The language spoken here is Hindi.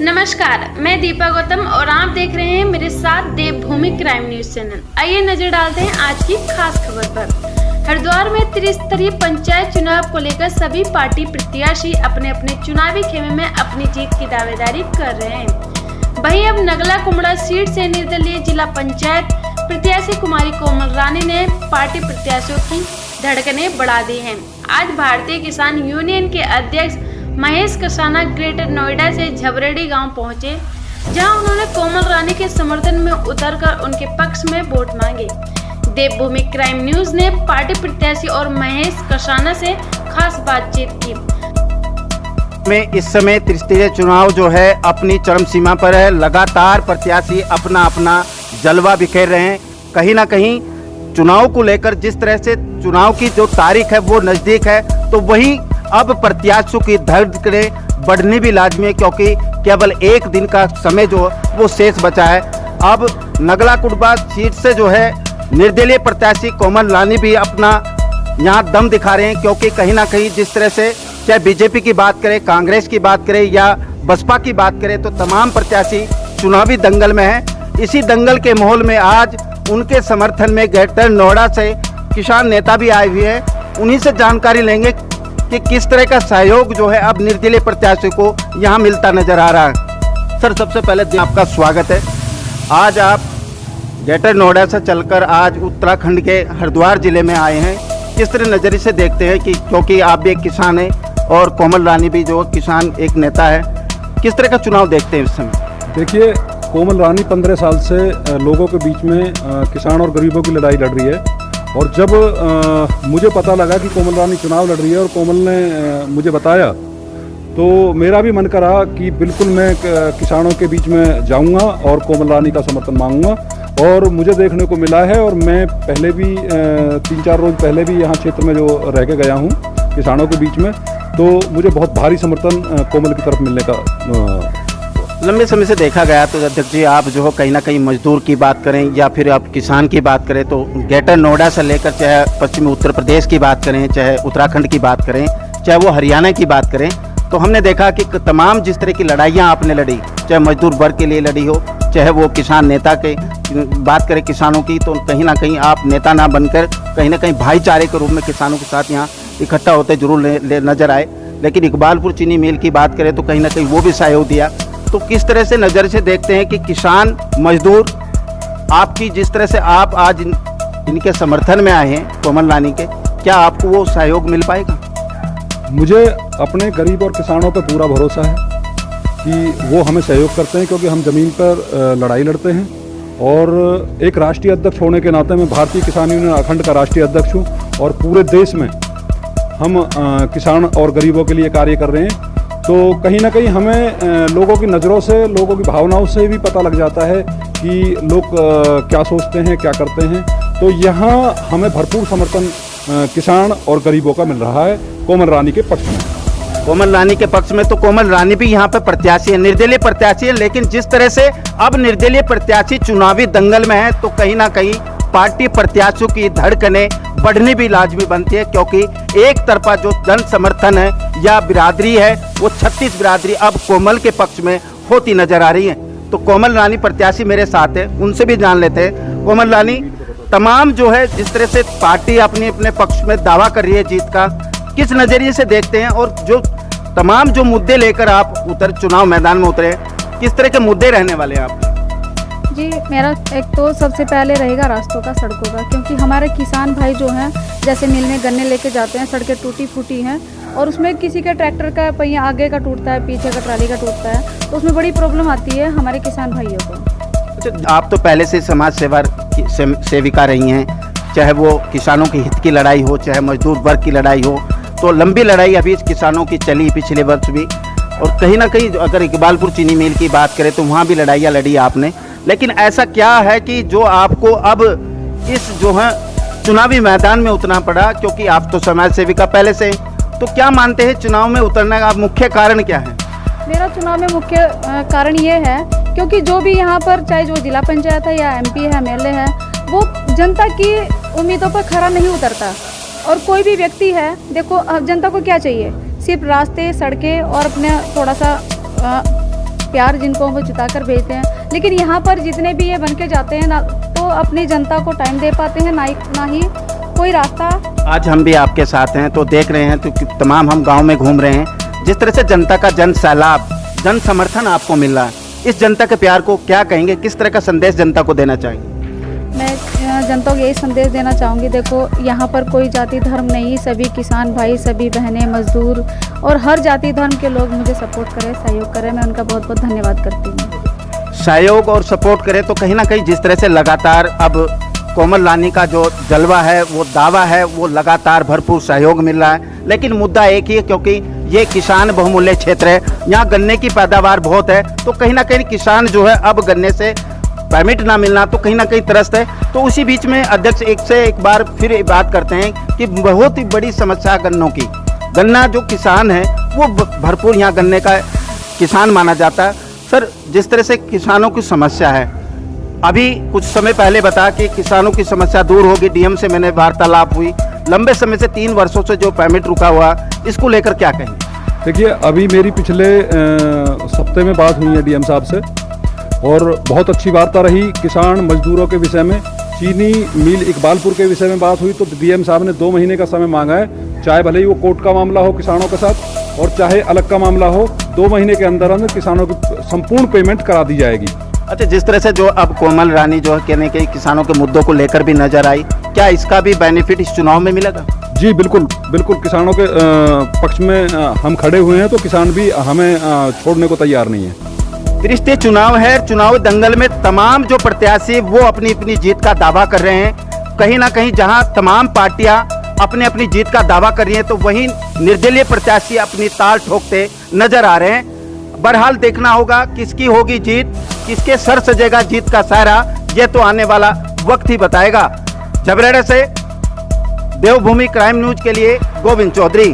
नमस्कार, मैं दीपा गौतम और आप देख रहे हैं मेरे साथ देवभूमि क्राइम न्यूज चैनल। आइए नजर डालते हैं आज की खास खबर पर। हरिद्वार में त्रिस्तरीय पंचायत चुनाव को लेकर सभी पार्टी प्रत्याशी अपने अपने चुनावी खेमे में अपनी जीत की दावेदारी कर रहे हैं। वहीं अब नगला कुमड़ा सीट से निर्दलीय जिला पंचायत प्रत्याशी कुमारी कोमल रानी ने पार्टी प्रत्याशियों की धड़कनें बढ़ा दी हैं। आज भारतीय किसान यूनियन के अध्यक्ष महेश कसाना ग्रेटर नोएडा से झबरेड़ी गांव पहुंचे, जहां उन्होंने कोमल रानी के समर्थन में उतरकर उनके पक्ष में वोट मांगे। देवभूमि क्राइम न्यूज ने पार्टी प्रत्याशी और महेश कसाना से खास बातचीत की। में इस समय त्रिस्तरीय चुनाव जो है अपनी चरम सीमा पर है। लगातार प्रत्याशी अपना अपना जलवा बिखेर रहे हैं। कहीं ना कहीं चुनाव को लेकर जिस तरह से चुनाव की जो तारीख है वो नज़दीक है, तो वहीं अब प्रत्याशियों की धड़कनें बढ़नी भी लाजमी है, क्योंकि केवल एक दिन का समय जो वो शेष बचा है। अब नगला कुड़बा सीट से जो है निर्दलीय प्रत्याशी कोमल रानी भी अपना यहाँ दम दिखा रहे हैं, क्योंकि कहीं ना कहीं जिस तरह से चाहे बीजेपी की बात करें, कांग्रेस की बात करें या बसपा की बात करें, तो तमाम प्रत्याशी चुनावी दंगल में हैं। इसी दंगल के माहौल में आज उनके समर्थन में ग्रेटर नोएडा से किसान नेता भी आए हुए हैं। उन्हीं से जानकारी लेंगे कि किस तरह का सहयोग जो है अब निर्दलीय प्रत्याशियों को यहाँ मिलता नजर आ रहा है। सर, सबसे पहले आपका स्वागत है। आज आप ग्रेटर नोएडा से चलकर आज उत्तराखंड के हरिद्वार जिले में आए हैं। किस तरह नज़रिए से देखते हैं कि क्योंकि आप भी एक किसान हैं और कोमल रानी भी जो किसान एक नेता है, किस तरह का चुनाव देखते हैं इस समय? देखिए, कोमल रानी 15 साल से लोगों के बीच में किसान और गरीबों की लड़ाई लड़ रही है। और जब मुझे पता लगा कि कोमल रानी चुनाव लड़ रही है और कोमल ने मुझे बताया, तो मेरा भी मन करा कि बिल्कुल मैं किसानों के बीच में जाऊंगा और कोमल रानी का समर्थन मांगूंगा। और मुझे देखने को मिला है, और मैं पहले भी 3-4 रोज़ पहले भी यहाँ क्षेत्र में जो रह के गया हूँ किसानों के बीच में, तो मुझे बहुत भारी समर्थन कोमल की तरफ मिलने का लंबे समय से देखा गया। तो अध्यक्ष जी, आप जो कहीं ना कहीं मजदूर की बात करें या फिर आप किसान की बात करें, तो ग्रेटर नोएडा से लेकर चाहे पश्चिमी उत्तर प्रदेश की बात करें, चाहे उत्तराखंड की बात करें, चाहे वो हरियाणा की बात करें, तो हमने देखा कि तमाम जिस तरह की लड़ाइयाँ आपने लड़ी, चाहे मजदूर वर्ग के लिए लड़ी हो, चाहे वो किसान नेता के बात करें किसानों की, तो कहीं ना कहीं आप नेता ना बनकर कहीं ना कहीं भाईचारे के रूप में किसानों के साथ यहाँ इकट्ठा होते जरूर नजर आए। लेकिन इकबालपुर चीनी मिल की बात करें तो कहीं ना कहीं वो भी सहयोग दिया। तो किस तरह से नज़र से देखते हैं कि किसान मजदूर आपकी जिस तरह से आप आज इनके समर्थन में आए हैं कोमल रानी के, क्या आपको वो सहयोग मिल पाएगा? मुझे अपने गरीब और किसानों पर पूरा भरोसा है कि वो हमें सहयोग करते हैं, क्योंकि हम ज़मीन पर लड़ाई लड़ते हैं। और एक राष्ट्रीय अध्यक्ष होने के नाते मैं भारतीय किसान यूनियन अखंड का राष्ट्रीय अध्यक्ष हूँ, और पूरे देश में हम किसान और गरीबों के लिए कार्य कर रहे हैं। तो कहीं ना कहीं हमें लोगों की नज़रों से, लोगों की भावनाओं से भी पता लग जाता है कि लोग क्या सोचते हैं, क्या करते हैं। तो यहाँ हमें भरपूर समर्थन किसान और गरीबों का मिल रहा है कोमल रानी के पक्ष में। कोमल रानी के पक्ष में तो कोमल रानी भी यहाँ पे प्रत्याशी है, निर्दलीय प्रत्याशी है। लेकिन जिस तरह से अब निर्दलीय प्रत्याशी चुनावी दंगल में है, तो कहीं ना कहीं पार्टी प्रत्याशियों की धड़कनें बढ़नी भी लाजमी बनती है, क्योंकि एक तरफा जो जन समर्थन है या बिरादरी है, वो 36 बिरादरी अब कोमल के पक्ष में होती नजर आ रही है। तो कोमल रानी प्रत्याशी मेरे साथ है, उनसे भी जान लेते हैं। कोमल रानी, तमाम जो है जिस तरह से पार्टी अपने पक्ष में दावा कर रही है जीत का, किस नज़रिए से देखते हैं? और जो तमाम जो मुद्दे लेकर आप चुनाव मैदान में उतरे, किस तरह के मुद्दे रहने वाले हैं आप? जी, मेरा एक तो सबसे पहले रहेगा रास्तों का, सड़कों का, क्योंकि हमारे किसान भाई जो हैं, जैसे मिल में गन्ने लेके जाते हैं, सड़कें टूटी फूटी हैं, और उसमें किसी के ट्रैक्टर का पहिया आगे का टूटता है, पीछे का ट्राली का टूटता है, तो उसमें बड़ी प्रॉब्लम आती है हमारे किसान भाइयों को। आप तो पहले से समाज सेविका रही हैं, चाहे वो किसानों के हित की लड़ाई हो, चाहे मजदूर वर्ग की लड़ाई हो, तो लंबी लड़ाई अभी किसानों की चली पिछले वर्ष भी। और कहीं ना कहीं अगर इकबालपुर चीनी मिल की बात करें तो वहाँ भी लड़ाइयाँ लड़ी आपने। लेकिन ऐसा क्या है कि जो आपको अब इस जो है चुनावी मैदान में उतरना पड़ा, क्योंकि आप तो समाज सेविका पहले से, तो क्या मानते हैं चुनाव में उतरने का मुख्य कारण क्या है? मेरा चुनाव में मुख्य कारण ये है, क्योंकि जो भी यहाँ पर चाहे जो जिला पंचायत है या MP है, MLA है, वो जनता की उम्मीदों पर खरा नहीं उतरता। और कोई भी व्यक्ति है, देखो जनता को क्या चाहिए, सिर्फ रास्ते, सड़कें और अपने थोड़ा सा प्यार जिनको वो जिताकर भेजते हैं। लेकिन यहाँ पर जितने भी ये बन के जाते हैं ना, तो अपनी जनता को टाइम दे पाते हैं, ना ही कोई रास्ता। आज हम भी आपके साथ हैं तो देख रहे हैं तो कि तमाम हम गांव में घूम रहे हैं, जिस तरह से जनता का जन सैलाब, जन समर्थन आपको मिल रहा है, इस जनता के प्यार को क्या कहेंगे, किस तरह का संदेश जनता को देना चाहेंगे? मैं जनता को यही संदेश देना चाहूँगी, देखो यहाँ पर कोई जाति धर्म नहीं, सभी किसान भाई, सभी बहनें, मजदूर और हर जाति धर्म के लोग मुझे सपोर्ट करें, सहयोग करें, मैं उनका बहुत बहुत धन्यवाद करती हूँ। सहयोग और सपोर्ट करें तो कहीं ना कहीं जिस तरह से लगातार अब कोमल रानी का जो जलवा है, वो दावा है, वो लगातार भरपूर सहयोग मिल रहा है। लेकिन मुद्दा एक ही है, क्योंकि ये किसान बहुमूल्य क्षेत्र है, यहाँ गन्ने की पैदावार बहुत है, तो कहीं ना कहीं किसान जो है अब गन्ने से परमिट ना मिलना तो कहीं ना कहीं त्रस्त है। तो उसी बीच में अध्यक्ष एक से एक बार फिर बात करते हैं कि बहुत ही बड़ी समस्या गन्नों की, गन्ना जो किसान है वो भरपूर यहाँ गन्ने का किसान माना जाता है। सर, जिस तरह से किसानों की समस्या है, अभी कुछ समय पहले बता कि किसानों की समस्या दूर होगी, डीएम से मैंने वार्तालाप हुई, लंबे समय से 3 वर्षों से जो परमिट रुका हुआ, इसको लेकर क्या कहेंगे? देखिए, अभी मेरी पिछले सप्ते में बात हुई है डीएम साहब से और बहुत अच्छी वार्ता रही। किसान मजदूरों के विषय में, चीनी मिल इकबालपुर के विषय में बात हुई तो डीएम साहब ने 2 महीने का समय मांगा है, चाहे भले ही वो कोर्ट का मामला हो किसानों के साथ और चाहे अलग का मामला हो, 2 महीने के अंदर अंदर किसानों की संपूर्ण पेमेंट करा दी जाएगी। अच्छा, जिस तरह से जो अब कोमल रानी जो है कहने के किसानों के मुद्दों को लेकर भी नजर आई, क्या इसका भी बेनिफिट इस चुनाव में मिलेगा? जी बिल्कुल बिल्कुल, किसानों के पक्ष में हम खड़े हुए हैं, तो किसान भी हमें छोड़ने को तैयार नहीं है। त्रिस्तरीय चुनाव है, चुनाव दंगल में तमाम जो प्रत्याशी वो अपनी अपनी जीत का दावा कर रहे हैं। कहीं ना कहीं जहां तमाम पार्टियां अपनी अपनी जीत का दावा कर रही हैं, तो वहीं निर्दलीय प्रत्याशी अपनी ताल ठोकते नजर आ रहे हैं। बहरहाल देखना होगा किसकी होगी जीत, किसके सर सजेगा जीत का सारा, ये तो आने वाला वक्त ही बताएगा। झबरेड़ा से देवभूमि क्राइम न्यूज के लिए गोविंद चौधरी।